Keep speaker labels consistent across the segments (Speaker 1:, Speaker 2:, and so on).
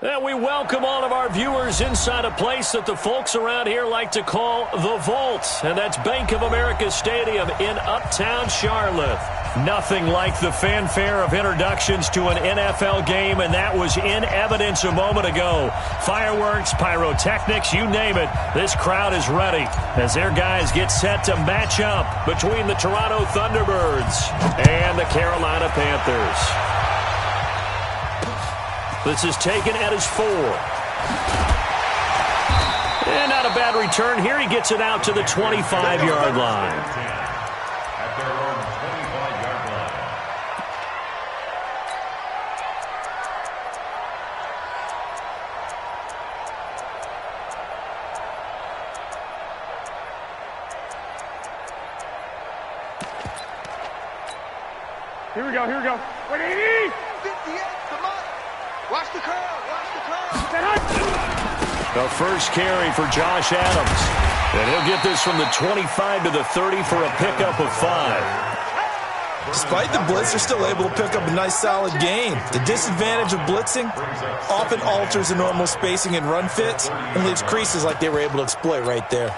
Speaker 1: And we welcome all of our viewers inside a place that the folks around here like to call the Vault. And that's Bank of America Stadium in Uptown Charlotte. Nothing like the fanfare of introductions to an NFL game, and that was in evidence a moment ago. Fireworks, pyrotechnics, you name it. This crowd is ready as their guys get set to match up between the Toronto Thunderbirds and the Carolina Panthers. This is taken at his 4. And not a bad return here. He gets it out to the 25-yard line.
Speaker 2: At their own 25-yard line.
Speaker 3: Here we go, here we go. 180!
Speaker 4: 58, come on! Watch the curl, watch the curl!
Speaker 1: The first carry for Josh Adams. And he'll get this from the 25 to the 30 for a pickup of 5.
Speaker 5: Despite the blitz, they're still able to pick up a nice solid gain. The disadvantage of blitzing often alters the normal spacing and run fits and leaves creases like they were able to exploit right there.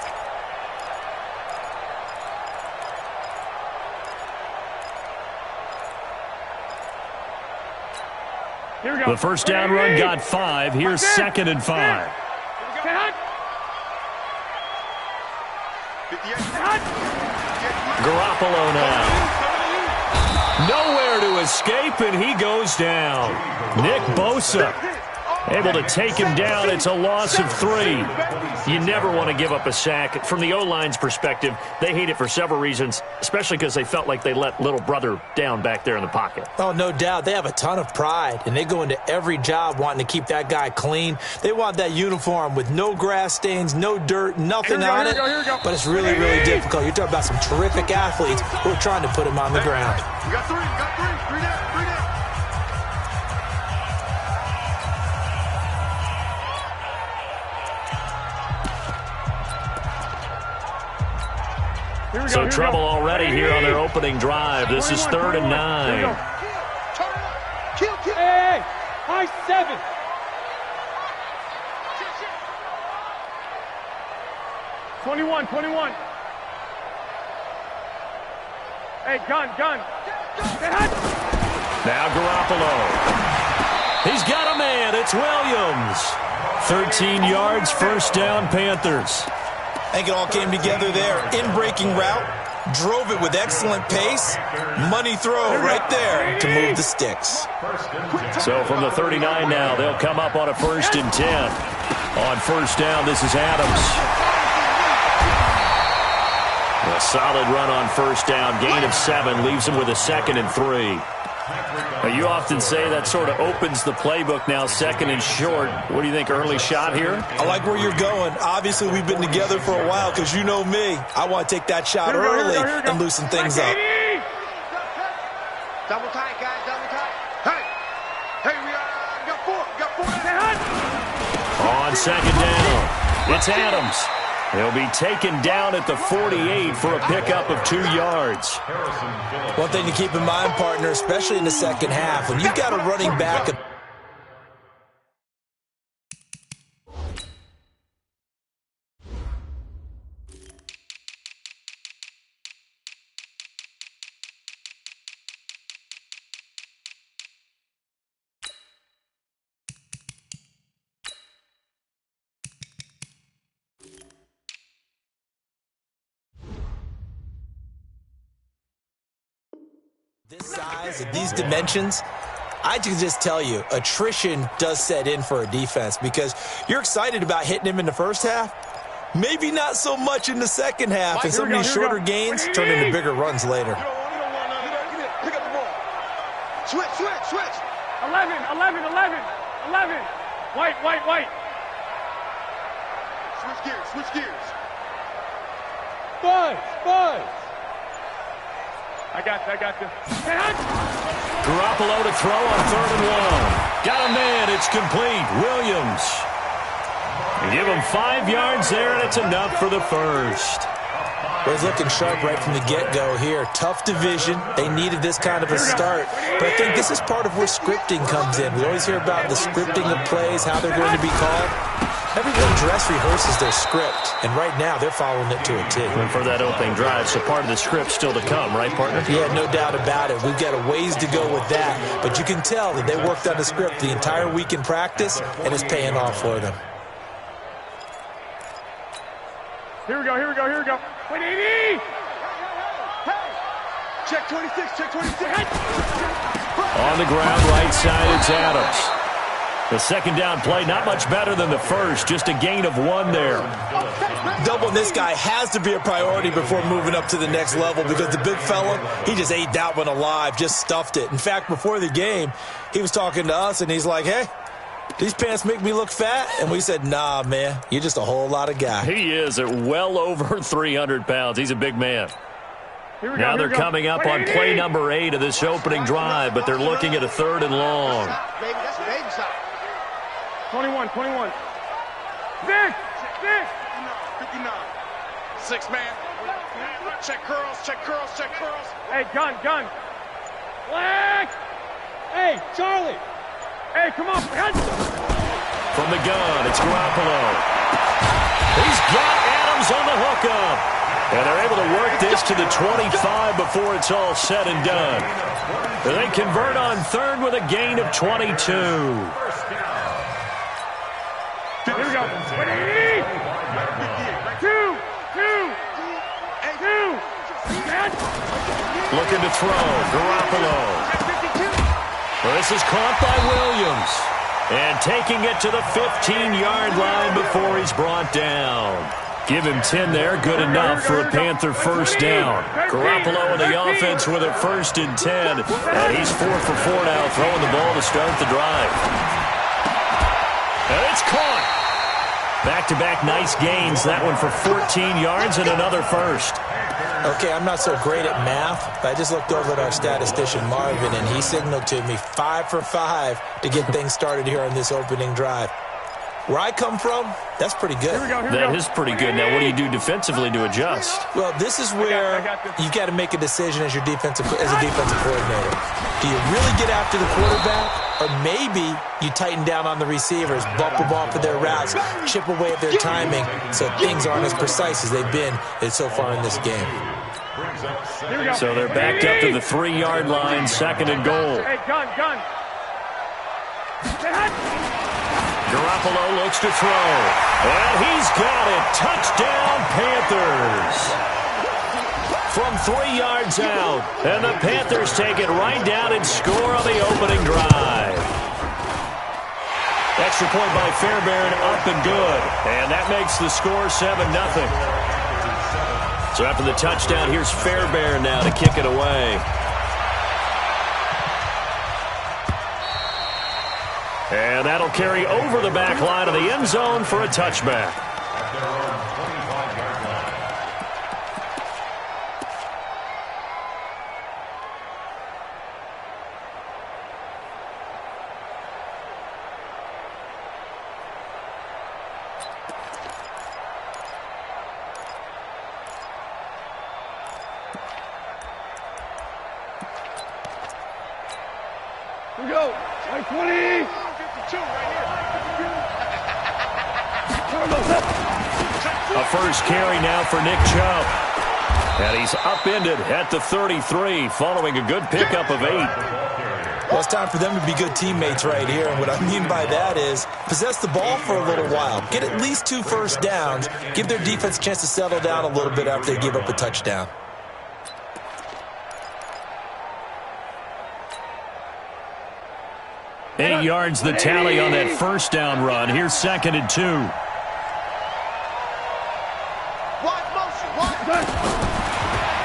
Speaker 1: The first down run got 5. Here's 2nd and 5. Garoppolo now. Nowhere to escape, and he goes down. Nick Bosa able to take him down. It's a loss of 3. You never want to give up a sack. From the O-line's perspective, they hate it for several reasons, especially because they felt like they let little brother down back there in the pocket.
Speaker 5: Oh, no doubt. They have a ton of pride, and they go into every job wanting to keep that guy clean. They want that uniform with no grass stains, no dirt, nothing on it. But it's really, really difficult. You're talking about some terrific athletes who are trying to put him on the ground.
Speaker 4: You got 3, you got 3. 3 down, 3 down.
Speaker 1: So trouble already here on their opening drive. This is 3rd and 9.
Speaker 4: Kill.
Speaker 3: Hey, high 7.
Speaker 4: Shit.
Speaker 3: 21. Hey, gun.
Speaker 1: Now Garoppolo. He's got a man. It's Williams. 13 yards, first down, Panthers.
Speaker 5: I think it all came together there. In-breaking route, drove it with excellent pace. Money throw right there to move the sticks.
Speaker 1: So from the 39 now, they'll come up on a 1st and 10. On first down, this is Adams. A solid run on first down. Gain of 7 leaves him with a 2nd and 3. Now, you often say that sort of opens the playbook now, 2nd and short. What do you think, early shot here?
Speaker 5: I like where you're going. Obviously, we've been together for a while because you know me. I want to take that shot early and loosen things up.
Speaker 4: Double tight, guys, double tight. Hey, we got 4.
Speaker 1: On 2nd down, it's Adams. He'll be taken down at the 48 for a pickup of 2 yards.
Speaker 5: One thing to keep in mind, partner, especially in the second half, when you've got a running back. This size and these dimensions, I can just tell you, attrition does set in for a defense because you're excited about hitting him in the first half. Maybe not so much in the second half, and some of these shorter gains turn into bigger runs later.
Speaker 4: Pick up the ball. Switch.
Speaker 3: 11. White.
Speaker 4: Switch gears.
Speaker 3: Buzz. I got this.
Speaker 1: Garoppolo to throw on 3rd and 1. Got a man. It's complete. Williams. Give him 5 yards there, and it's enough for the first.
Speaker 5: was looking sharp right from the get-go here. Tough division. They needed this kind of a start. But I think this is part of where scripting comes in. We always hear about the scripting of plays, how they're going to be called. Everyone dress rehearses their script, and right now they're following it to a T.
Speaker 1: And for that opening drive, so part of the script still to come, right, partner?
Speaker 5: Yeah, no doubt about it. We've got a ways to go with that, but you can tell that they worked on the script the entire week in practice, and it's paying off for them.
Speaker 3: Here we go, here we go, here we go. Wait, 80!
Speaker 4: Check 26, check 26.
Speaker 1: On the ground, right side, it's Adams. The second down play, not much better than the first, just a gain of 1 there.
Speaker 5: Doubling this guy has to be a priority before moving up to the next level because the big fella, he just ate that one alive, just stuffed it. In fact, before the game, he was talking to us, and he's like, hey, these pants make me look fat? And we said, nah, man, you're just a whole lot of guy.
Speaker 1: He is at well over 300 pounds. He's a big man. Now they're coming up on play number 8 of this opening drive, but they're looking at a 3rd and long.
Speaker 3: 21, 21. 6,
Speaker 4: 59. 6 man. Check curls, check curls, check curls.
Speaker 3: Hey, gun. Black! Hey, Charlie! Hey, come on, gun!
Speaker 1: From the gun, it's Garoppolo. He's got Adams on the hookup. And they're able to work this to the 25 before it's all said and done. They convert on 3rd with a gain of 22.
Speaker 3: Here we go. 80! 2!
Speaker 1: Looking to throw. Garoppolo. This is caught by Williams. And taking it to the 15-yard line before he's brought down. Give him 10 there. Good enough for a Panther first down. Garoppolo in the offense with a 1st and 10. And he's 4 for 4 now, throwing the ball to start the drive. And it's caught. Back-to-back nice gains. That one for 14 yards and another first.
Speaker 5: Okay, I'm not so great at math, but I just looked over at our statistician, Marvin, and he signaled to me 5 for 5 to get things started here on this opening drive. Where I come from, that's pretty good.
Speaker 1: That is pretty good. Now, what do you do defensively to adjust?
Speaker 5: Well, this is where you've got to make a decision as a defensive coordinator. Do you really get after the quarterback, or maybe you tighten down on the receivers, bump them off of their routes, chip away at their timing, so things aren't as precise as they've been so far in this game.
Speaker 1: So they're backed up to the 3-yard line, 2nd and goal.
Speaker 3: Hey, gun.
Speaker 1: Garoppolo looks to throw. And he's got it. Touchdown, Panthers. From 3 yards out. And the Panthers take it right down and score on the opening drive. Extra point by Fairbairn, up and good. And that makes the score 7-0. So after the touchdown, here's Fairbairn now to kick it away. And that'll carry over the back line of the end zone for a touchback.
Speaker 3: Here we go. 20.
Speaker 1: A first carry now for Nick Chubb. And he's upended at the 33 following a good pickup of 8.
Speaker 5: Well, it's time for them to be good teammates right here. And what I mean by that is possess the ball for a little while. Get at least 2 first downs. Give their defense a chance to settle down a little bit after they give up a touchdown.
Speaker 1: Eight yards the tally on that first down run. Here's 2nd and 2.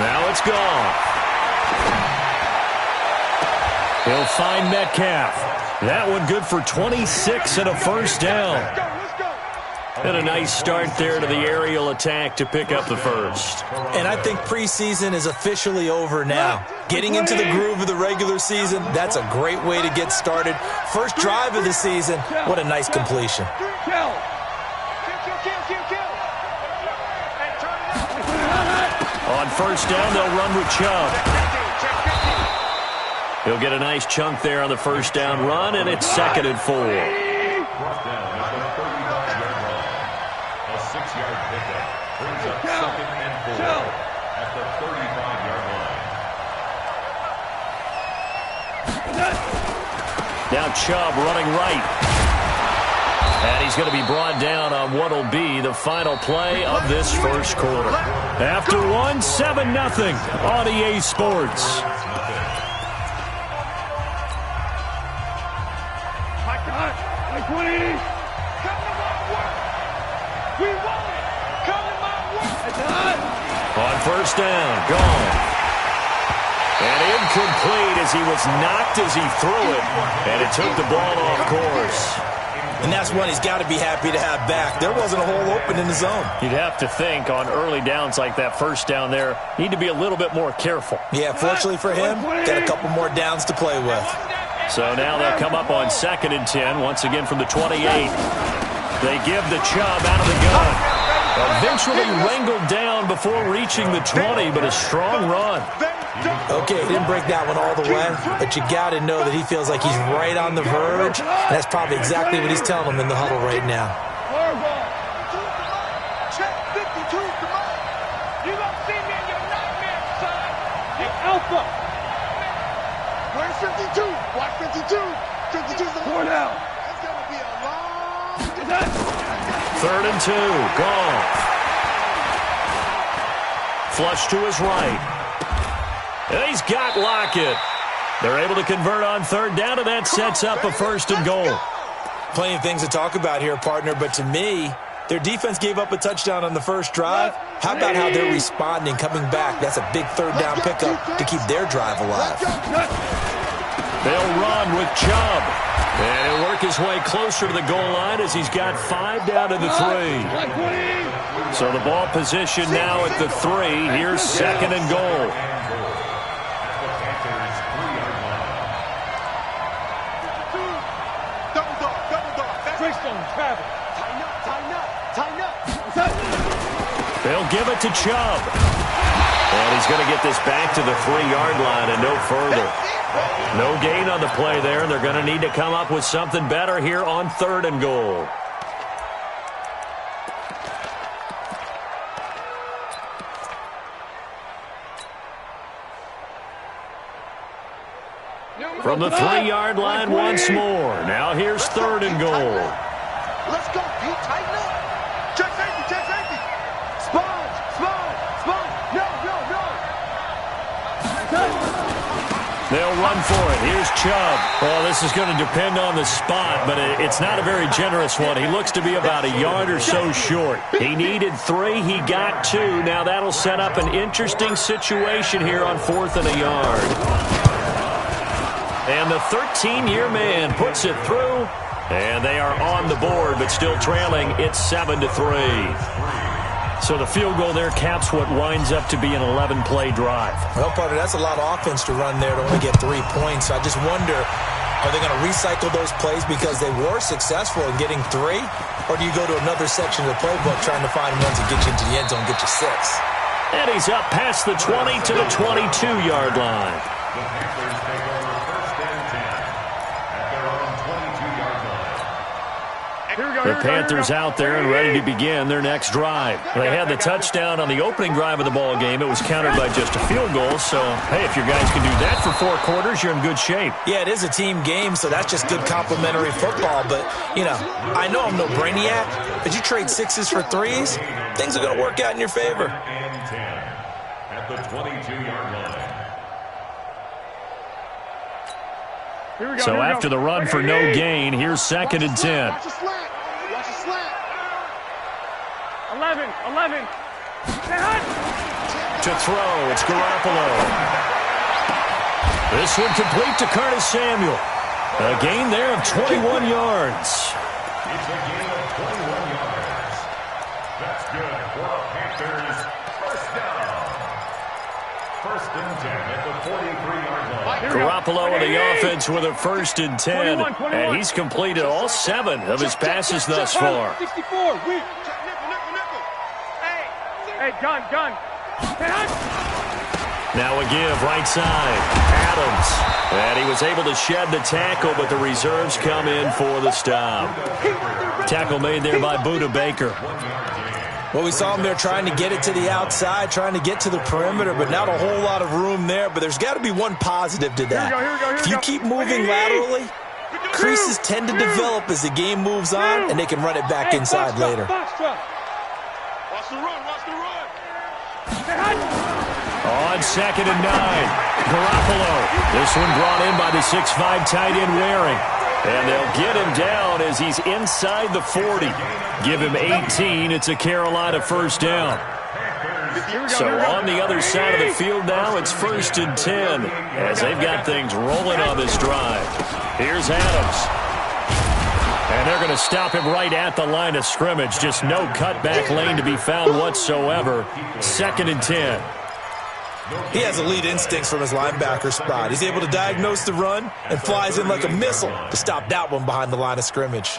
Speaker 1: Now it's gone. He'll find Metcalf. That one good for 26 and a first down. And a nice start there to the aerial attack to pick up the first.
Speaker 5: And I think preseason is officially over now. Getting into the groove of the regular season, that's a great way to get started. First drive of the season, what a nice completion.
Speaker 1: On first down, they'll run with Chubb. He'll get a nice chunk there on the first down run, and it's 2nd and 4.
Speaker 2: First down at the 35-yard line. A 6-yard pickup brings up 2nd and 4 at the 35-yard line.
Speaker 1: Now Chubb running right. And he's going to be brought down on what will be the final play of this first quarter. After 1, 7-0 on EA Sports. On first down, gone. And incomplete as he was knocked as he threw it. And it took the ball off course.
Speaker 5: And that's one he's got to be happy to have back. There wasn't a hole open in the zone.
Speaker 1: You'd have to think on early downs like that first down there, need to be a little bit more careful.
Speaker 5: Yeah, fortunately for him, got a couple more downs to play with.
Speaker 1: So now they'll come up on 2nd and 10, once again from the 28. They give the Chubb out of the gun. Eventually wrangled down before reaching the 20, but a strong run.
Speaker 5: Okay, he didn't break that one all the way, but you got to know that he feels like he's right on the verge, and that's probably exactly what he's telling him in the huddle right now.
Speaker 4: Check 52, come on. You don't see me in your nightmare, son.
Speaker 3: Hey, Alpha.
Speaker 4: Where's 52? Watch 52. 52's the
Speaker 3: Four down.
Speaker 4: It's going to be a long...
Speaker 1: 3rd and 2, gone. Flush to his right. And he's got Lockett. They're able to convert on 3rd down, and that sets up a 1st and goal.
Speaker 5: Plenty of things to talk about here, partner, but to me, their defense gave up a touchdown on the first drive. How about how they're responding, coming back? That's a big 3rd down pickup to keep their drive alive.
Speaker 1: They'll run with Chubb. And he'll work his way closer to the goal line as he's got 5 down to the 3. So the ball position now at the 3. Here's 2nd and goal. They'll give it to Chubb. And he's going to get this back to the 3-yard line and no further. No gain on the play there. They're going to need to come up with something better here on 3rd and goal. From the 3-yard line once more. Now here's 3rd and goal.
Speaker 4: Let's go, Pete. Tighten up. Check safety, check safety. Sponge, sponge, sponge. No.
Speaker 1: They'll run for it. Here's Chubb. Well, this is going to depend on the spot, but it's not a very generous one. He looks to be about a yard or so short. He needed 3. He got 2. Now that'll set up an interesting situation here on 4th and a yard. And the 13-year man puts it through. And they are on the board, but still trailing. It's 7-3. So the field goal there caps what winds up to be an 11-play drive.
Speaker 5: Well, partner, that's a lot of offense to run there to only get 3 points. I just wonder, are they going to recycle those plays because they were successful in getting 3? Or do you go to another section of the playbook trying to find ones that get you into the end zone and get you 6?
Speaker 1: And he's up past the 20 to the 22-yard line.
Speaker 2: The Panthers take over 1st and 10 at their own 22-yard line.
Speaker 1: The Panthers out there and ready to begin their next drive. They had the touchdown on the opening drive of the ball game. It was countered by just a field goal. So, hey, if your guys can do that for 4 quarters, you're in good shape.
Speaker 5: Yeah, it is a team game, so that's just good complimentary football. But, you know, I know I'm no brainiac, but you trade 6s for 3s, things are going to work out in your favor.
Speaker 2: 3rd and 10 at the 22-yard line.
Speaker 1: So after the run for no gain, here's 2nd and 10.
Speaker 4: Watch a slant. Watch a slant.
Speaker 3: 11.
Speaker 1: To throw, it's Garoppolo. This one complete to Curtis Samuel. A gain there of 21 yards.
Speaker 2: It's a gain of 21 yards. That's good for the Panthers. First down. 1st and 10 at the 43-yard line.
Speaker 1: Garoppolo in the offense with a 1st and 10. And he's completed all 7 of his passes thus far.
Speaker 3: 64, weak.
Speaker 4: Nickel.
Speaker 3: Hey, gun.
Speaker 1: Now a give, right side. Adams. And he was able to shed the tackle, but the reserves come in for the stop. Tackle made there by Buda Baker.
Speaker 5: Well, we saw him there trying to get it to the outside, trying to get to the perimeter, but not a whole lot of room there. But there's got to be one positive to that. If you keep moving laterally, creases tend to develop as the game moves on, and they can run it back inside later.
Speaker 4: Watch the run, watch the run.
Speaker 1: On 2nd and 9, Garoppolo. This one brought in by the 6'5" tight end Waring. And they'll get him down as he's inside the 40. Give him 18. It's a Carolina first down. So on the other side of the field now, it's 1st and 10 as they've got things rolling on this drive. Here's Adams. And they're going to stop him right at the line of scrimmage. Just no cutback lane to be found whatsoever. 2nd and 10.
Speaker 5: He has elite instincts from his linebacker spot. He's able to diagnose the run and flies in like a missile to stop that one behind the line of scrimmage.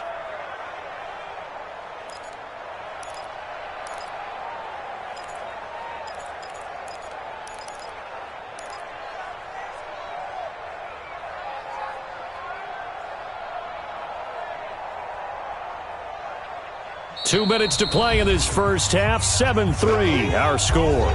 Speaker 1: Two minutes to play in this first half. 7-3, our score.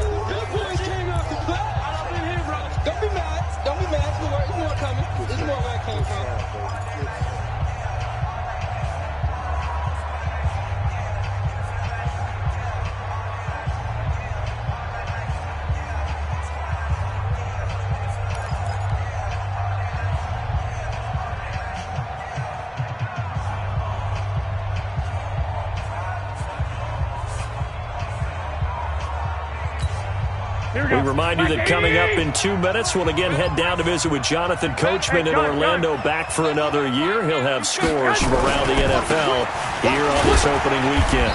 Speaker 1: We remind you that coming up in 2 minutes, we'll again head down to visit with Jonathan Coachman in Orlando, back for another year. He'll have scores from around the NFL here on this opening weekend.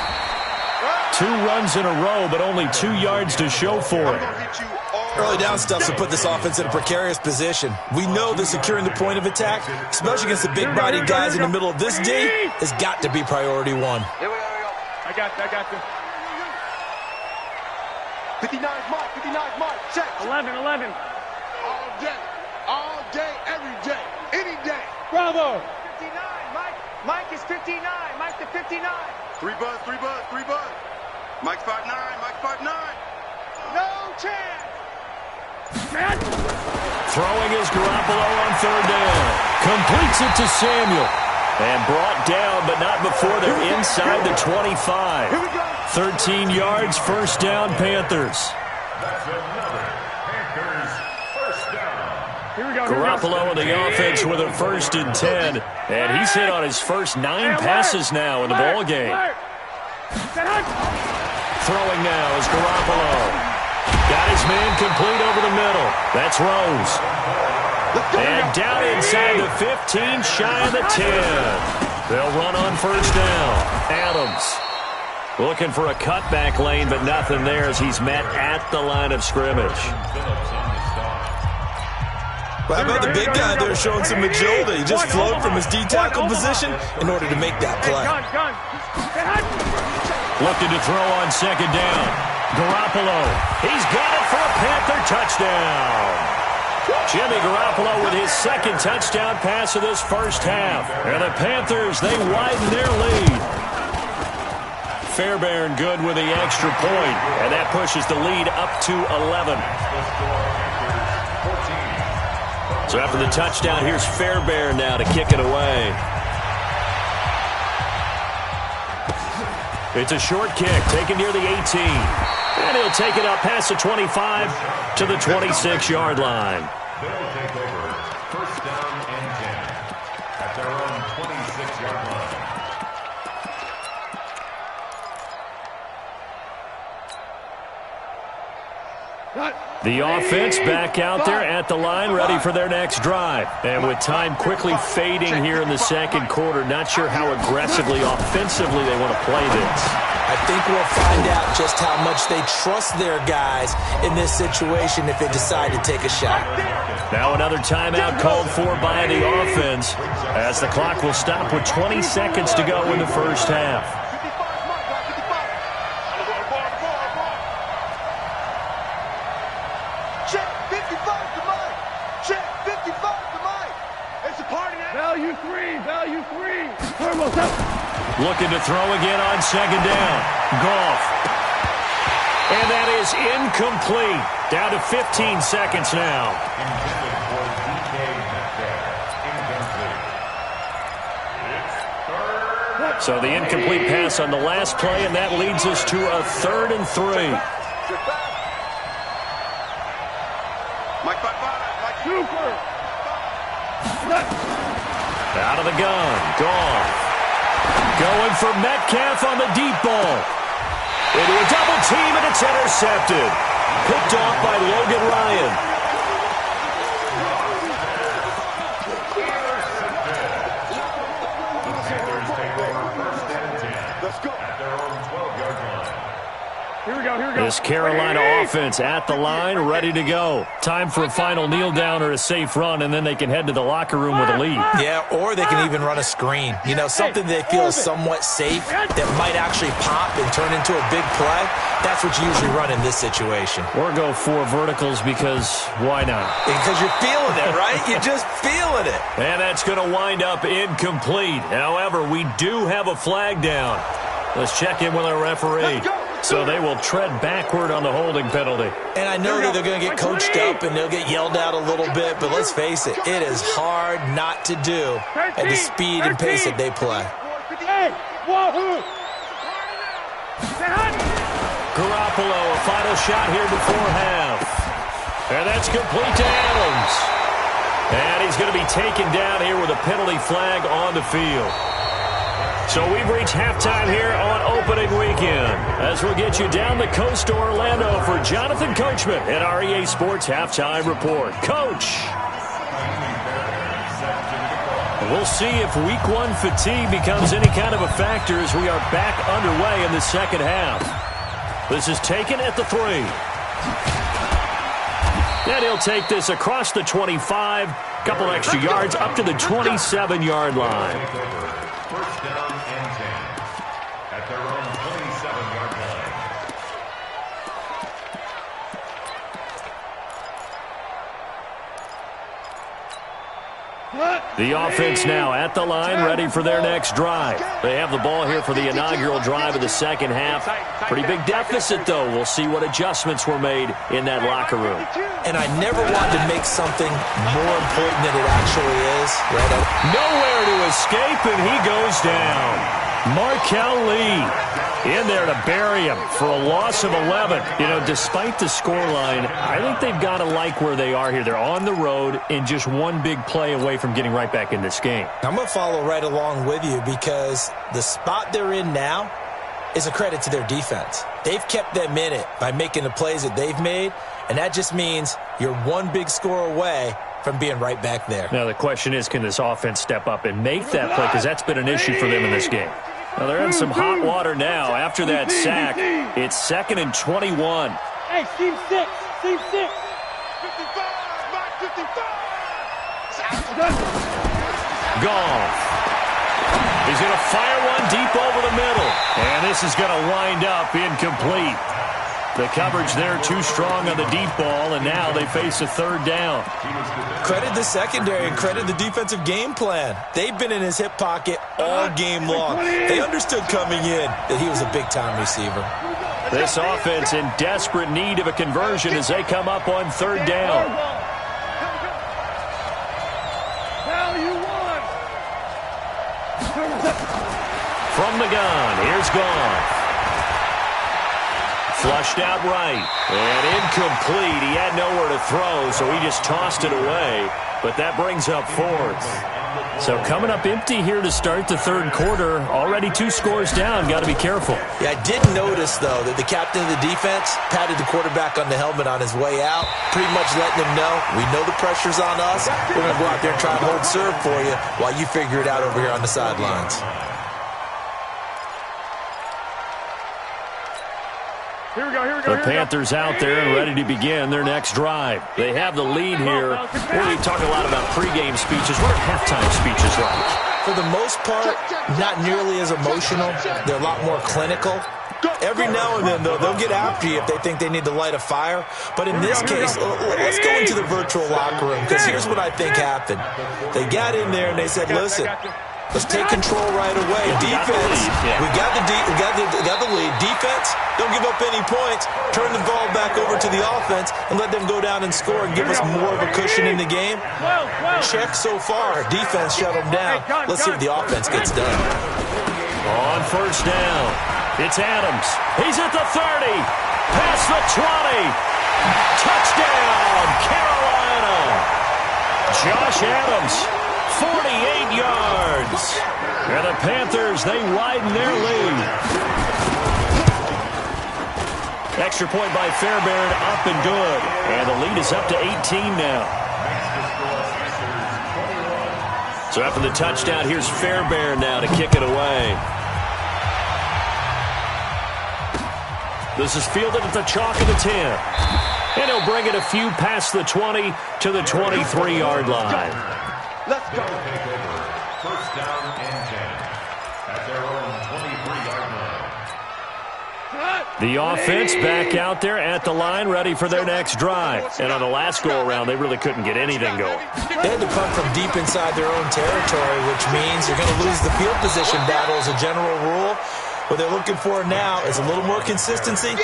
Speaker 1: 2 runs in a row, but only 2 yards to show for it.
Speaker 5: Early down stuff to put this offense in a precarious position. We know that securing the point of attack, especially against the big-bodied guys in the middle of this D, has got to be priority 1.
Speaker 4: Here we go. I got you. 59's Mike, check.
Speaker 3: 11.
Speaker 4: All day, every day, any day.
Speaker 3: Bravo.
Speaker 6: 59, Mike is 59, Mike the 59.
Speaker 4: 3 buzz. Mike's 5'9",
Speaker 6: No chance.
Speaker 1: Throwing is Garoppolo on 3rd down. Completes it to Samuel. And brought down, but not before they're inside the 25. 13 yards, first down, Panthers.
Speaker 2: That's another Panthers first down.
Speaker 1: Garoppolo in the offense with a 1st and 10. And he's hit on his first 9 passes now in the ball game. Throwing now is Garoppolo. Got his man complete over the middle. That's Rose. And down inside the 15, shy of the 10. They'll run on first down. Adams looking for a cutback lane, but nothing there as he's met at the line of scrimmage.
Speaker 5: Well, how about the big guy there showing some agility? He just flowed from his D-tackle position in order to make that play.
Speaker 1: Looking to throw on 2nd down. Garoppolo. He's got it for a Panther touchdown. Jimmy Garoppolo with his 2nd touchdown pass of this first half. And the Panthers, they widen their lead. Fairbairn good with the extra point, and that pushes the lead up to 11. So after the touchdown, here's Fairbairn now to kick it away. It's a short kick taken near the 18. And he'll take it up past the 25 to the 26-yard line.
Speaker 2: They'll take over 1st down and 10 at their own 26-yard line.
Speaker 1: The offense back out there at the line, ready for their next drive. And with time quickly fading here in the 2nd quarter, not sure how aggressively, offensively they want to play this.
Speaker 5: I think we'll find out just how much they trust their guys in this situation if they decide to take a shot.
Speaker 1: Now another timeout called for by the offense as the clock will stop with 20 seconds to go in the first half.
Speaker 3: Value three.
Speaker 1: Looking to throw again on second down. Goff. And that is incomplete. Down to 15 seconds now.
Speaker 2: Intended for DK Metcalf. Incomplete. It's third.
Speaker 1: So the incomplete pass on the last play, and that leads us to a 3rd and 3.
Speaker 3: Super.
Speaker 1: Out of the gun. Goff. Going for Metcalf on the deep ball. Into a double team, and it's intercepted. Picked off by Logan Ryan.
Speaker 2: The Panthers take over 1st and 10.
Speaker 4: Let's go.
Speaker 2: At their own 12-yard line.
Speaker 3: Here we go.
Speaker 1: This Carolina offense at the line, ready to go. Time for a final kneel down or a safe run, and then they can head to the locker room with a lead.
Speaker 5: Yeah, or they can even run a screen. You know, something they feel is somewhat safe that might actually pop and turn into a big play. That's what you usually run in this situation.
Speaker 1: Or go 4 verticals because why not?
Speaker 5: Because you're feeling it, right? You're just feeling it.
Speaker 1: And that's going to wind up incomplete. However, we do have a flag down. Let's check in with our referee. So they will tread backward on the holding penalty.
Speaker 5: And I know that they're going to get coached up and they'll get yelled at a little bit, but let's face it, it is hard not to do at the speed and pace that they play.
Speaker 3: Hey, wahoo!
Speaker 1: Garoppolo, a final shot here before half. And that's complete to Adams. And he's going to be taken down here with a penalty flag on the field. So we've reached halftime here on opening weekend, as we'll get you down the coast to Orlando for Jonathan Coachman at our EA Sports Halftime Report. Coach! We'll see if Week 1 fatigue becomes any kind of a factor as we are back underway in the second half. This is taken at the 3. And he'll take this across the 25, couple extra yards up to the 27-yard line.
Speaker 2: First down and 10 at their own 27-yard line.
Speaker 1: The offense now at the line, ready for their next drive. They have the ball here for the inaugural drive of the second half. Pretty big deficit, though. We'll see what adjustments were made in that locker room.
Speaker 5: And I never want to make something more important than it actually is. Right?
Speaker 1: Nowhere to escape, and he goes down. Markel Lee in there to bury him for a loss of 11. You know, despite the scoreline, I think they've got to like where they are here. They're on the road and just one big play away from getting right back in this game.
Speaker 5: I'm going to follow right along with you because the spot they're in now is a credit to their defense. They've kept them in it by making the plays that they've made, and that just means you're one big score away from being right back there.
Speaker 1: Now, the question is, can this offense step up and make that play? Because that's been an issue for them in this game. Now, they're in some hot water now. After that sack, it's 2nd and 21.
Speaker 3: Hey, Steve 6. Steve 6.
Speaker 4: 55, Mike 55.
Speaker 1: Goff. He's going to fire one deep over the middle. And this is going to wind up incomplete. The coverage there too strong on the deep ball, and now they face a 3rd down.
Speaker 5: Credit the secondary and credit the defensive game plan. They've been in his hip pocket all game long. They understood coming in that he was a big-time receiver.
Speaker 1: This offense in desperate need of a conversion as they come up on 3rd down. From the gun, here's Goff. Flushed out right, and incomplete. He had nowhere to throw, so he just tossed it away. But that brings up 4th. So coming up empty here to start the 3rd quarter. Already 2 scores down. Got to be careful.
Speaker 5: Yeah, I did notice, though, that the captain of the defense patted the quarterback on the helmet on his way out, pretty much letting him know, we know the pressure's on us. We're going to go out there and try and hold serve for you while you figure it out over here on the sidelines.
Speaker 1: The Panthers out there and ready to begin their next drive. They have the lead here. We talk a lot about pregame speeches. What are halftime speeches like?
Speaker 5: For the most part, not nearly as emotional. They're a lot more clinical. Every now and then, though, they'll get after you if they think they need to light a fire. But in this case, let's go into the virtual locker room, because here's what I think happened. They got in there and they said, listen, let's take control right away. Defense, we got the lead. Defense, don't give up any points. Turn the ball back over to the offense and let them go down and score and give us more of a cushion in the game. Check so far. Defense shut them down. Let's see if the offense gets done.
Speaker 1: On first down, it's Adams. He's at the 30. Past the 20. Touchdown, Carolina. Josh Adams. 48 yards. And the Panthers, they widen their lead. Extra point by Fairbairn, up and good. And the lead is up to 18 now. So after the touchdown, here's Fairbairn now to kick it away. This is fielded at the chalk of the 10. And he'll bring it a few past the 20 to the 23-yard line.
Speaker 2: Let's go. Take over. First down and 10 at their own 23-yard line.
Speaker 1: The offense back out there at the line, ready for their next drive. And on the last go-around, they really couldn't get anything going.
Speaker 5: They had to punt from deep inside their own territory, which means you're going to lose the field position battle as a general rule. What they're looking for now is a little more consistency,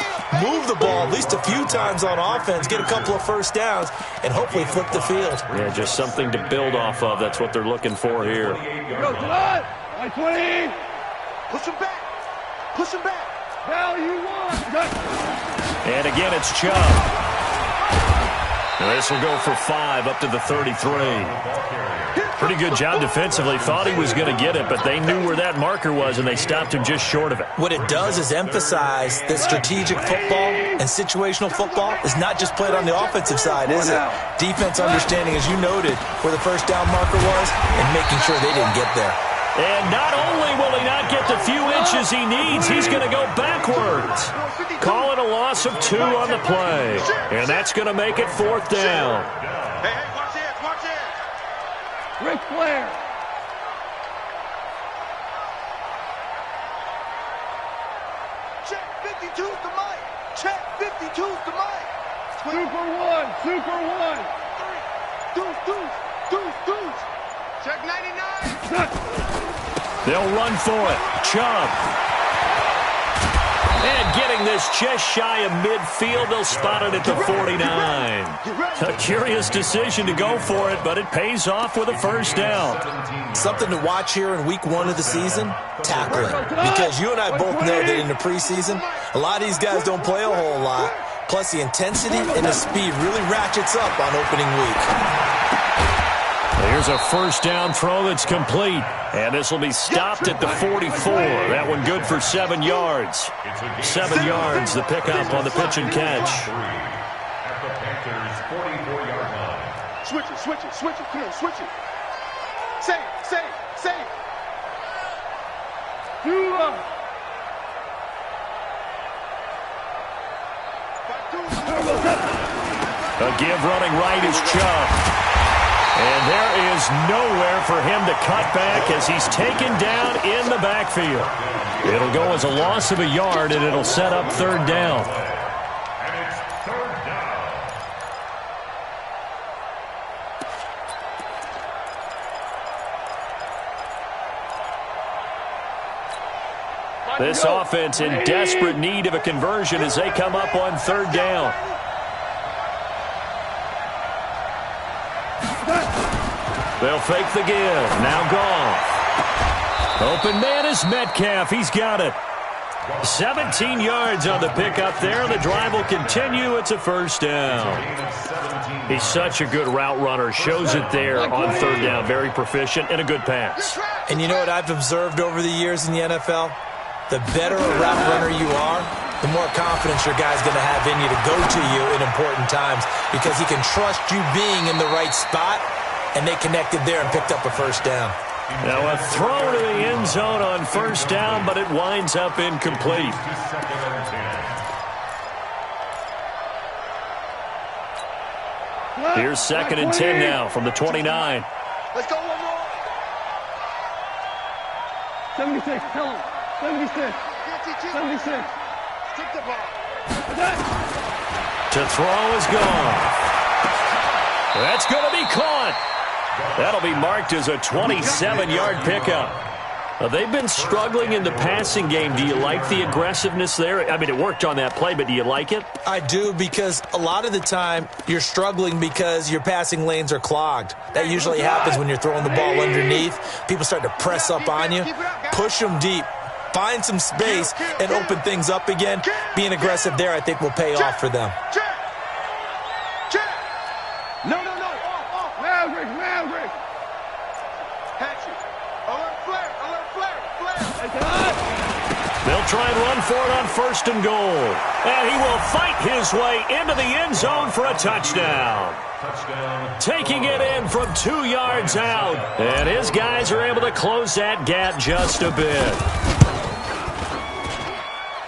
Speaker 5: move the ball at least a few times on offense, get a couple of first downs, and hopefully flip the field.
Speaker 1: Yeah, just something to build off of. That's what they're looking for here.
Speaker 3: Go, Todd! 20!
Speaker 4: Push him back. Push him back.
Speaker 3: Now you want.
Speaker 1: And again, it's Chubb. Now this will go for 5 up to the 33. Pretty good job defensively. Thought he was going to get it, but they knew where that marker was, and they stopped him just short of it.
Speaker 5: What it does is emphasize that strategic football and situational football is not just played on the offensive side, is it? Defense understanding, as you noted, where the first down marker was and making sure they didn't get there.
Speaker 1: And not only will he not get the few inches he needs, he's going to go backwards. Call it a loss of 2 on the play. And that's going to make it 4th down.
Speaker 4: Hey, watch this, watch this.
Speaker 3: Ric Flair!
Speaker 4: Check 52's the mic. Check 52's the mic.
Speaker 3: Super 1, Super 1.
Speaker 4: Deuce. Check 99.
Speaker 1: They'll run for it. Chubb. And getting this just shy of midfield, they'll spot it at the 49. A curious decision to go for it, but it pays off with a first down.
Speaker 5: Something to watch here in week 1 of the season, tackling. Because you and I both know that in the preseason, a lot of these guys don't play a whole lot. Plus the intensity and the speed really ratchets up on opening week.
Speaker 1: Here's a first down throw that's complete. And this will be stopped at the 44. That one good for 7 yards. 7 yards, the pickup on the pitch and catch.
Speaker 2: At the Panthers' 44-yard line.
Speaker 4: Switch it. Come on, switch it. Say it.
Speaker 1: A give running right is Chubb. And there is nowhere for him to cut back as he's taken down in the backfield. It'll go as a loss of a yard, and it'll set up 3rd down.
Speaker 2: And it's 3rd down.
Speaker 1: This offense in desperate need of a conversion as they come up on 3rd down. They'll fake the give. Now Goff. Open man is Metcalf. He's got it. 17 yards on the pickup there. The drive will continue. It's a first down. He's such a good route runner. Shows it there on 3rd down. Very proficient and a good pass.
Speaker 5: And you know what I've observed over the years in the NFL? The better a route runner you are, the more confidence your guy's going to have in you to go to you in important times because he can trust you being in the right spot, and they connected there and picked up a first down.
Speaker 1: Now a throw to the end zone on first down, but it winds up incomplete. Here's 2nd and 10 now from the 29.
Speaker 4: Let's go one more.
Speaker 3: 76, tell him. 76. 76.
Speaker 4: Kick the ball.
Speaker 1: To throw is gone. That's going to be caught. That'll be marked as a 27-yard pickup. They've been struggling in the passing game. Do you like the aggressiveness there? I mean, it worked on that play, but do you like it?
Speaker 5: I do, because a lot of the time you're struggling because your passing lanes are clogged. That usually happens when you're throwing the ball underneath. People start to press up on you. Push them deep. Find some space and open things up again. Being aggressive there, I think, will pay off for them.
Speaker 4: No. Off.
Speaker 3: Maverick.
Speaker 4: Hatchet. Alert flare.
Speaker 1: They'll try and run for it on 1st and goal. And he will fight his way into the end zone for a touchdown. Taking it in from 2 yards out. And his guys are able to close that gap just a bit.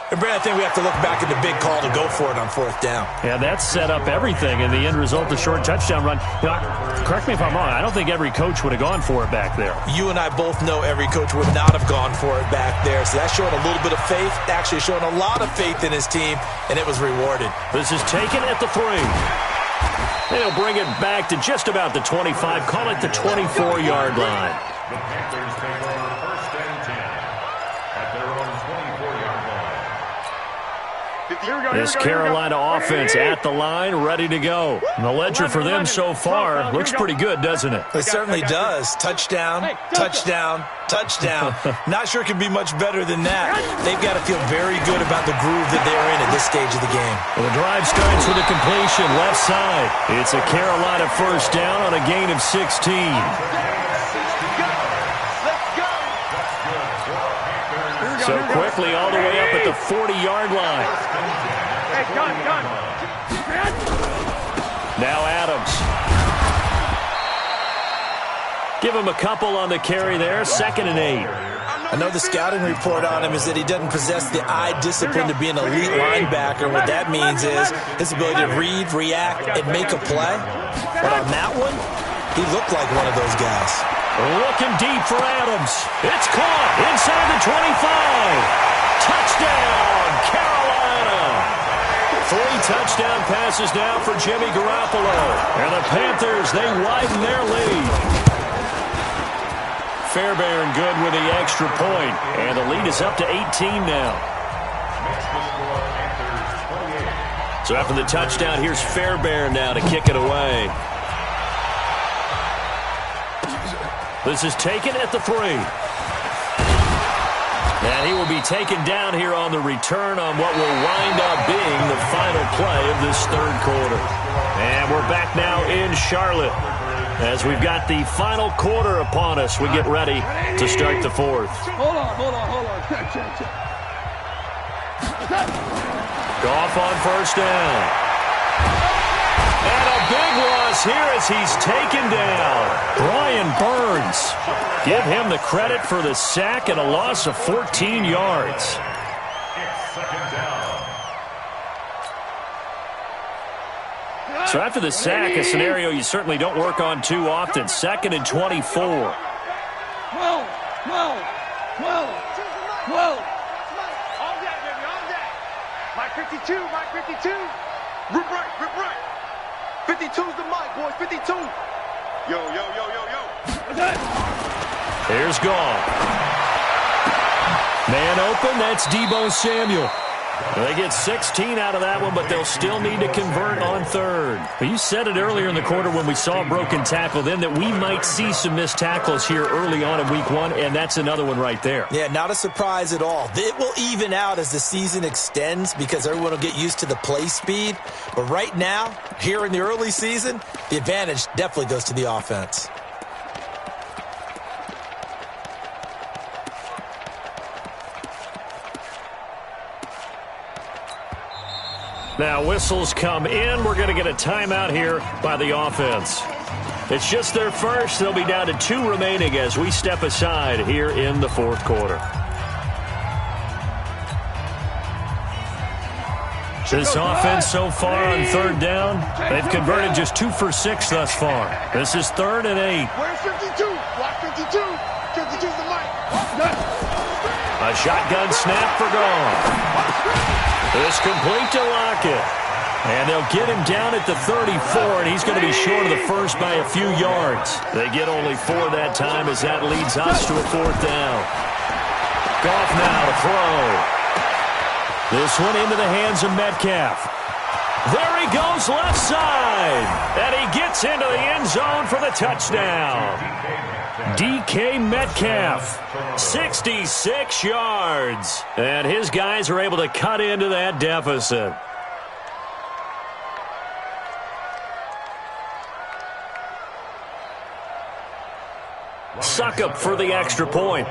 Speaker 5: And Brad, I think we have to look back at the big call to go for it on 4th down.
Speaker 1: Yeah, that set up everything, and the end result, the short touchdown run. You know, correct me if I'm wrong, I don't think every coach would have gone for it back there.
Speaker 5: You and I both know every coach would not have gone for it back there, so that's showing a little bit of faith, actually showing a lot of faith in his team, and it was rewarded.
Speaker 1: This is taken at the 3. They'll bring it back to just about the 25, call it the 24-yard line.
Speaker 2: The Panthers take over 1st and 10 at their own 24-yard line.
Speaker 1: This Carolina offense at the line, ready to go. And the ledger for them so far looks pretty good, doesn't it?
Speaker 5: It certainly does. Touchdown. Not sure it can be much better than that. They've got to feel very good about the groove that they're in at this stage of the game.
Speaker 1: Well, the drive starts with a completion left side. It's a Carolina 1st down on a gain of 16. So quickly all the way up at the 40-yard line.
Speaker 6: Hey, gun.
Speaker 1: Now Adams. Give him a couple on the carry there. 2nd and 8.
Speaker 5: I know the scouting report on him is that he doesn't possess the eye discipline to be an elite linebacker. What that means is his ability to read, react, and make a play. But on that one, he looked like one of those guys.
Speaker 1: Looking deep for Adams. It's caught inside the 25. Touchdown, Carolina. 3 touchdown passes now for Jimmy Garoppolo. And the Panthers, they widen their lead. Fairbairn good with the extra point. And the lead is up to 18 now. So after the touchdown, here's Fairbairn now to kick it away. This is taken at the 3. And he will be taken down here on the return on what will wind up being the final play of this 3rd quarter. And we're back now in Charlotte as we've got the final quarter upon us. We get ready to start the 4th.
Speaker 3: Hold on. Check.
Speaker 1: Goff on 1st down. And a big loss here as he's taken down. Brian Burns. Give him the credit for the sack and a loss of 14 yards.
Speaker 2: It's 2nd down.
Speaker 1: So after the sack, a scenario you certainly don't work on too often. 2nd and 24.
Speaker 3: Well.
Speaker 6: All day, baby, all day. Mike 52.
Speaker 4: Rip right. 52's the mic, boys. 52. Yo.
Speaker 1: Here's Goff. Man open, that's Deebo Samuel. They get 16 out of that one, but they'll still need to convert on 3rd. Well, you said it earlier in the quarter when we saw a broken tackle then that we might see some missed tackles here early on in week 1, and that's another one right there.
Speaker 5: Yeah, not a surprise at all. It will even out as the season extends because everyone will get used to the play speed. But right now, here in the early season, the advantage definitely goes to the offense.
Speaker 1: Now whistles come in. We're going to get a timeout here by the offense. It's just their first. They'll be down to 2 remaining as we step aside here in the 4th quarter. This offense so far on third down, they've converted just 2 for 6 thus far. This is 3rd and 8.
Speaker 4: Where's 52? Block 52. 52's the mic.
Speaker 1: A shotgun snap for gone. It's complete to Lockett. And they'll get him down at the 34, and he's going to be short of the first by a few yards. They get only 4 that time as that leads us to a 4th down. Goff now to throw. This one into the hands of Metcalf. There he goes left side. And he gets into the end zone for the touchdown. DK Metcalf, 66 yards. And his guys are able to cut into that deficit. Suck up for the extra point.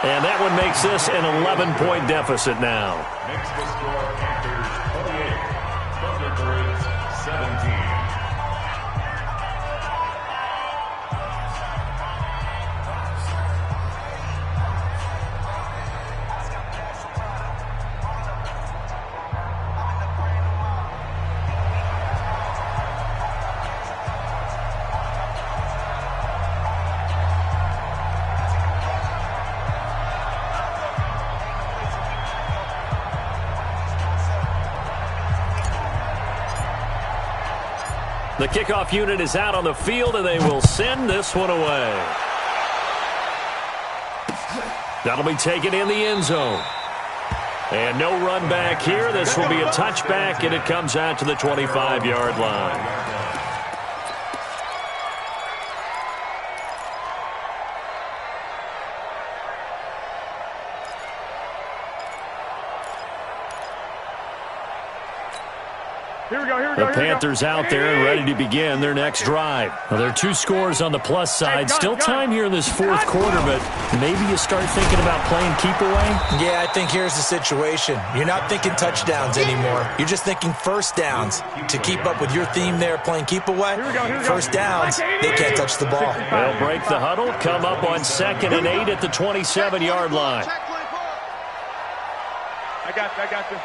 Speaker 1: And that one makes this an 11-point deficit now.
Speaker 2: Makes the score Panthers 28, Thunderbirds 17.
Speaker 1: The kickoff unit is out on the field, and they will send this one away. That'll be taken in the end zone. And no run back here. This will be a touchback, and it comes out to the 25-yard line. The Panthers out there and ready to begin their next drive. Well, there are 2 scores on the plus side. Still time here in this 4th quarter, but maybe you start thinking about playing keep away?
Speaker 5: Yeah, I think here's the situation. You're not thinking touchdowns anymore. You're just thinking first downs. To keep up with your theme there, playing keep away, first downs, they can't touch the ball.
Speaker 1: They'll break the huddle, come up on 2nd and 8 at the 27-yard line.
Speaker 3: I got you.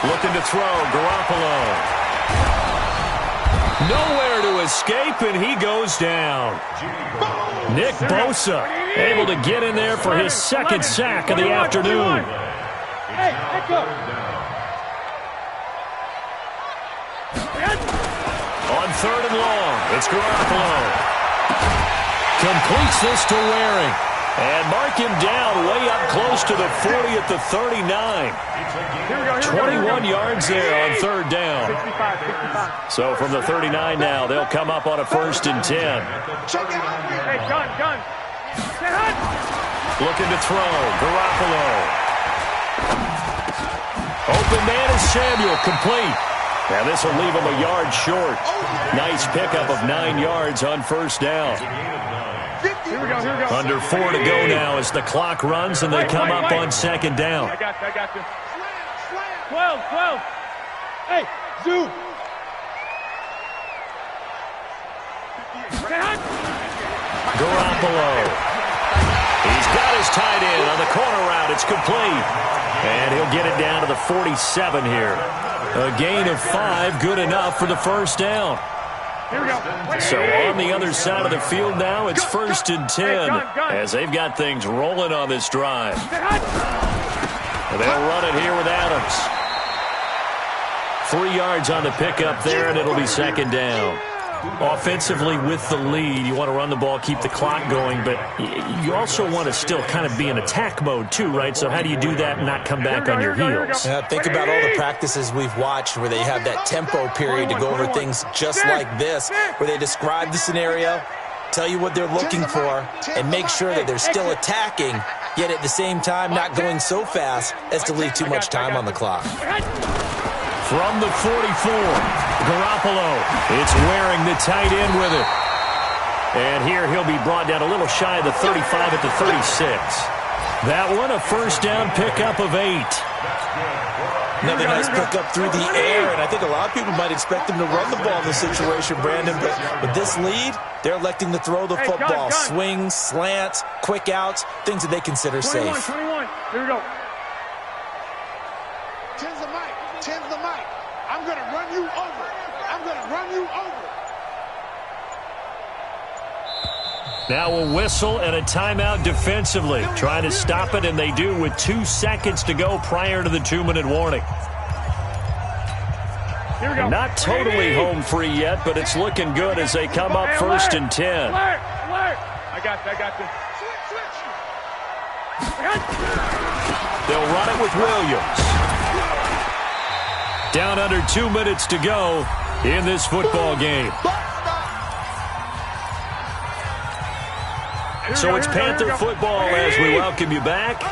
Speaker 1: Looking to throw, Garoppolo. Nowhere to escape, and he goes down. Nick Bosa able to get in there for his 2nd sack of the afternoon.
Speaker 3: Hey, let's go.
Speaker 1: On 3rd and long, it's Garoppolo. Completes this to Waring. And mark him down way up close to the 40 at the 39. 21 yards there on 3rd down.
Speaker 3: 65.
Speaker 1: So from the 39 now, they'll come up on a 1st and 10.
Speaker 3: Hey, gun.
Speaker 1: Looking to throw, Garoppolo. Open man is Samuel, complete. Now this will leave him a yard short. Nice pickup of 9 yards on 1st down.
Speaker 3: Here we go.
Speaker 1: Under 4 to go now as the clock runs and they come up on 2nd down.
Speaker 3: I got you. 12. Hey, Zoo.
Speaker 1: Garoppolo. He's got his tight end on the corner route. It's complete. And he'll get it down to the 47 here. A gain of 5, good enough for the 1st down.
Speaker 3: Here we go.
Speaker 1: So on the other side of the field now, it's 1st and 10 as they've got things rolling on this drive. They'll run it here with Adams. 3 yards on the pickup there, and it'll be 2nd down. Offensively with the lead, you want to run the ball, keep the clock going, but you also want to still kind of be in attack mode too, right? So how do you do that and not come back on your heels?
Speaker 5: Think about all the practices we've watched where they have that tempo period to go over things just like this, where they describe the scenario, tell you what they're looking for, and make sure that they're still attacking, yet at the same time not going so fast as to leave too much time on the clock.
Speaker 1: From the 44, Garoppolo. It's Waring, the tight end, with it. And here he'll be brought down a little shy of the 35 at the 36. That one, a 1st down pickup of 8.
Speaker 5: Another nice pickup through the air, and I think a lot of people might expect them to run the ball in this situation, Brandon, but with this lead, they're electing to throw the football. Swings, slants, quick outs, things that they consider safe.
Speaker 3: 21. Here we go.
Speaker 4: Tens the mic. I'm going to run you over. I'm going to run you over.
Speaker 1: Now a whistle and a timeout defensively. Trying to stop it, and they do with 2 seconds to go prior to the 2-minute warning.
Speaker 3: Here we go.
Speaker 1: Not totally home free yet, but it's looking good as they come up 1st and 10.
Speaker 3: I got this.
Speaker 1: They'll run it with Williams. Down under 2 minutes to go in this football game. So it's Panther football as we welcome you back.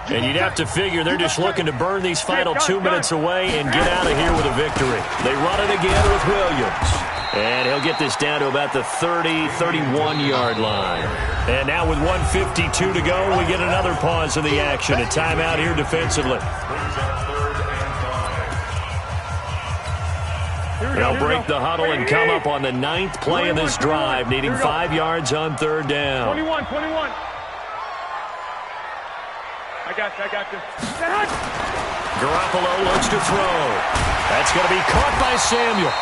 Speaker 1: And you'd have to figure they're just looking to burn these final 2 minutes away and get out of here with a victory. They run it again with Williams. And he'll get this down to about the 30, 31-yard line. And now with 1:52 to go, we get another pause in the action. A timeout here defensively. They'll break the huddle and come up on the 9th play of this drive, needing 5 yards on 3rd down.
Speaker 3: 21. I got this.
Speaker 1: Garoppolo looks to throw. That's going to be caught by Samuel.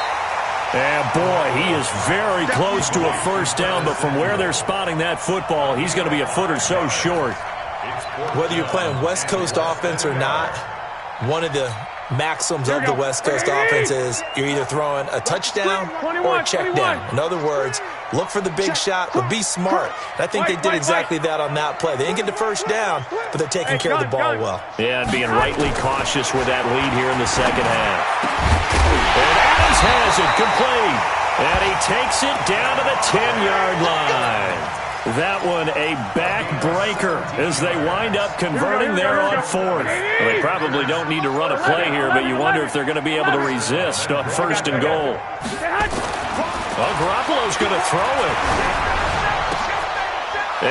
Speaker 1: And boy, he is very close to a first down, but from where they're spotting that football, he's going to be a foot or so short.
Speaker 5: Whether you're playing West Coast offense or not, one of the maxims of the West Coast offense is you're either throwing a touchdown or a check down. In other words, look for the big shot, but be smart. And I think they did exactly that on that play. They didn't get the first down, but they're taking care of the ball well.
Speaker 1: Yeah, and being rightly cautious with that lead here in the second half. And Adams has it complete. And he takes it down to the 10-yard line. That one a backbreaker as they wind up converting there on 4th. Well, they probably don't need to run a play here, but you wonder if they're going to be able to resist on 1st and goal. Well, Garoppolo's going to throw it.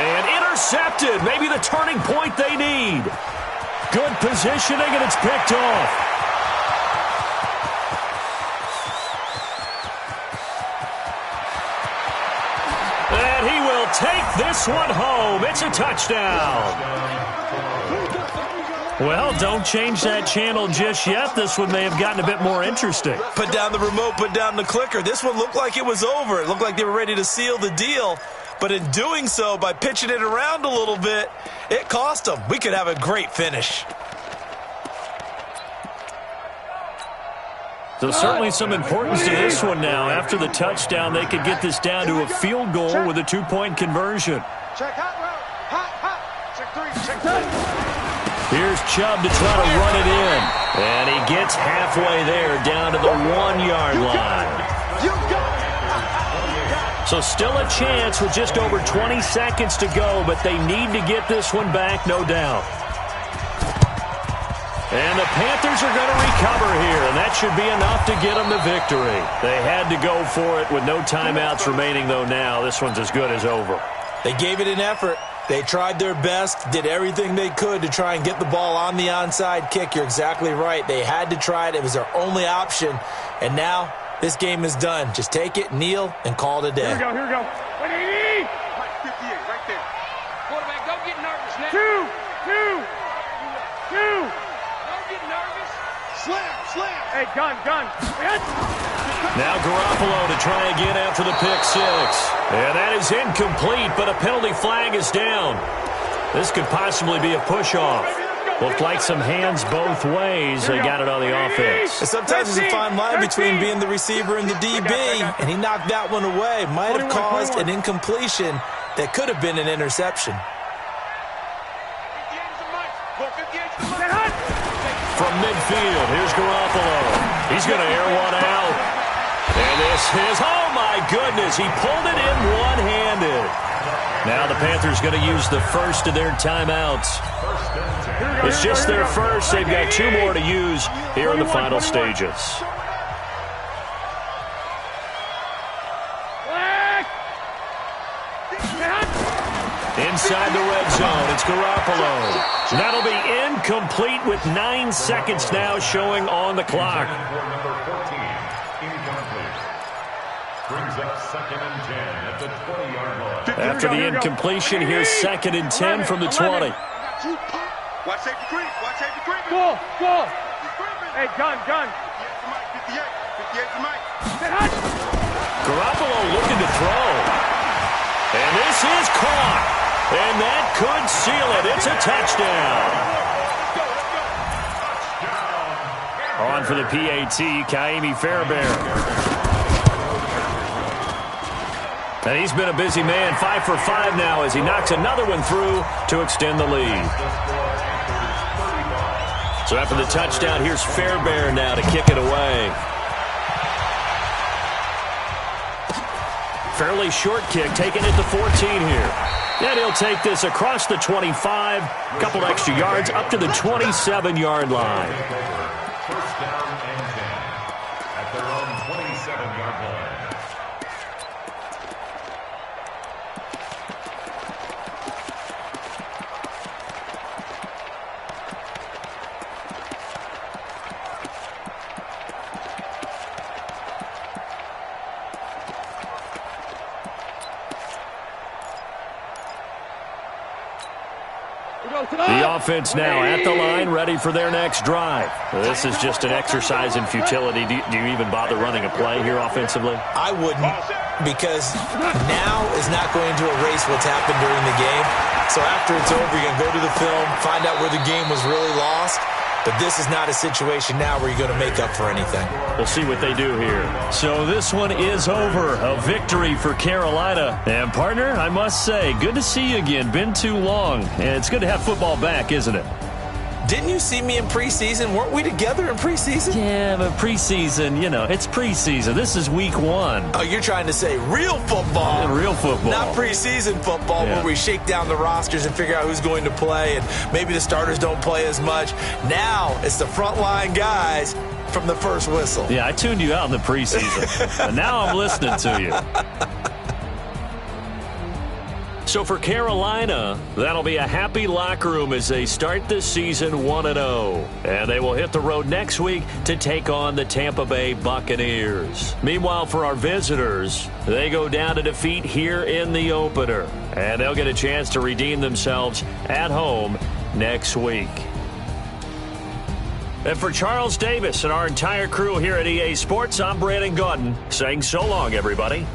Speaker 1: And intercepted. Maybe the turning point they need. Good positioning, and it's picked off. And he will take this one home. It's a touchdown. Well, don't change that channel just yet. This one may have gotten a bit more interesting.
Speaker 5: Put down the remote, put down the clicker. This one looked like it was over. It looked like they were ready to seal the deal. But in doing so, by pitching it around a little bit, it cost them. We could have a great finish.
Speaker 1: So certainly some importance to this one now. After the touchdown, they could get this down to a field goal with a 2-point conversion.
Speaker 6: Check hot route. Hot. Check 3.
Speaker 1: Here's Chubb to try to run it in. And he gets halfway there down to the 1-yard line. So still a chance with just over 20 seconds to go, but they need to get this one back, no doubt. And the Panthers are going to recover here, and that should be enough to get them the victory. They had to go for it with no timeouts remaining, though now. This one's as good as over.
Speaker 5: They gave it an effort. They tried their best, did everything they could to try and get the ball on the onside kick. You're exactly right. They had to try it. It was their only option. And now this game is done. Just take it, kneel, and call it a day.
Speaker 3: Here we go. 180.
Speaker 4: 58, right there.
Speaker 6: Quarterback, don't get nervous now.
Speaker 3: Two.
Speaker 6: Don't get nervous.
Speaker 4: Slam.
Speaker 3: Hey, gun.
Speaker 1: Now Garoppolo to try again after the pick six. And that is incomplete, but a penalty flag is down. This could possibly be a push-off. Looked like some hands both ways. They got it on the offense.
Speaker 5: And sometimes there's a fine line between being the receiver and the DB, and he knocked that one away. Might have caused an incompletion that could have been an interception.
Speaker 1: From midfield, here's Garoppolo. He's going to air one out. And this is, oh my goodness, he pulled it in one-handed. Now the Panthers going to use the first of their timeouts. It's just their first. They've got 2 more to use here in the final stages. Inside the red zone, it's Garoppolo. That'll be incomplete with 9 seconds now showing on the clock.
Speaker 2: Number 14, incomplete. Brings up 2nd and 10 at the 20-yard line.
Speaker 1: After the incompletion, here's 2nd and 10 from the 20.
Speaker 4: Watch safety creep. Watch safety creep.
Speaker 3: Go, go.
Speaker 6: Hey, gun.
Speaker 4: 58 to Mike.
Speaker 1: Garoppolo looking to throw. And this is caught. And that could seal it. It's a touchdown. On for the PAT, Kaimi Fairbairn. And he's been a busy man, 5 for 5 now as he knocks another one through to extend the lead. So after the touchdown, here's Fairbairn now to kick it away. Fairly short kick, taking it to 14 here. And he'll take this across the 25, couple extra yards, up to the 27-yard line.
Speaker 2: First down and 10 at their own 27-yard line.
Speaker 1: The offense now at the line, ready for their next drive. This is just an exercise in futility. Do you even bother running a play here offensively?
Speaker 5: I wouldn't, because now is not going to erase what's happened during the game. So after it's over, you're going to go to the film, find out where the game was really lost. But this is not a situation now where you're going to make up for anything.
Speaker 1: We'll see what they do here. So this one is over. A victory for Carolina. And, partner, I must say, good to see you again. Been too long. And it's good to have football back, isn't it?
Speaker 5: Didn't you see me in preseason? Weren't we together in preseason?
Speaker 1: Yeah, but preseason, it's preseason. This is week 1.
Speaker 5: Oh, you're trying to say real football.
Speaker 1: Real football.
Speaker 5: Not preseason football where we shake down the rosters and figure out who's going to play, and maybe the starters don't play as much. Now it's the frontline guys from the first whistle.
Speaker 1: Yeah, I tuned you out in the preseason. But now I'm listening to you. So for Carolina, that'll be a happy locker room as they start this season 1-0. And they will hit the road next week to take on the Tampa Bay Buccaneers. Meanwhile, for our visitors, they go down to defeat here in the opener. And they'll get a chance to redeem themselves at home next week. And for Charles Davis and our entire crew here at EA Sports, I'm Brandon Gaudin saying so long, everybody.